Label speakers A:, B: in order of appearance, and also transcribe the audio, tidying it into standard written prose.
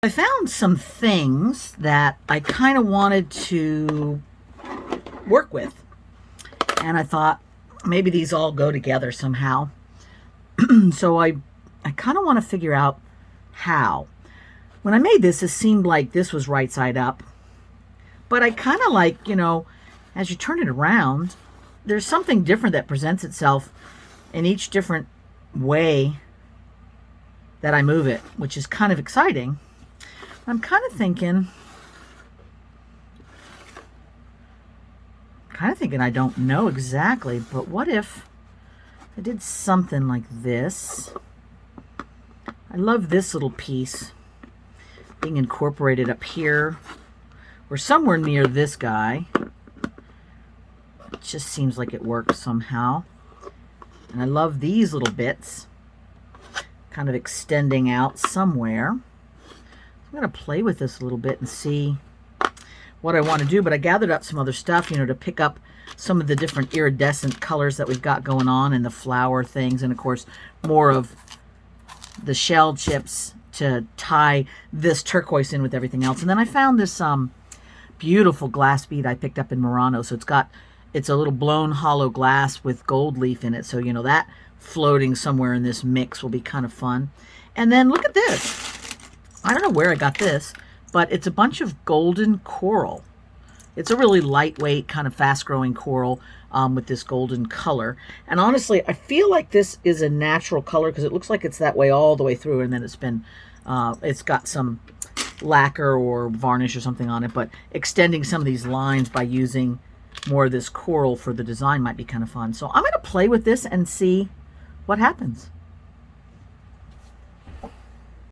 A: I found some things that I kind of wanted to work with, and I thought maybe these all go together somehow. So I kind of want to figure out how. When I made this, it seemed like this was right side up, but I kind of like, as you turn it around, there's something different that presents itself in each different way that I move it, which is kind of exciting. I'm kind of thinking I don't know exactly, but what if I did something like this? I love this little piece being incorporated up here or somewhere near this guy. It just seems like it works somehow. And I love these little bits kind of extending out somewhere. I'm going to play with this a little bit and see what I want to do, but I gathered up some other stuff, to pick up some of the different iridescent colors that we've got going on and the flower things, and of course more of the shell chips to tie this turquoise in with everything else. And then I found this beautiful glass bead I picked up in Murano. So it's a little blown hollow glass with gold leaf in it. So, that floating somewhere in this mix will be kind of fun. And then look at this. I don't know where I got this, but it's a bunch of golden coral. It's a really lightweight, kind of fast-growing coral with this golden color. And honestly, I feel like this is a natural color because it looks like it's that way all the way through, and then it's got some lacquer or varnish or something on it, but extending some of these lines by using more of this coral for the design might be kind of fun. So I'm going to play with this and see what happens.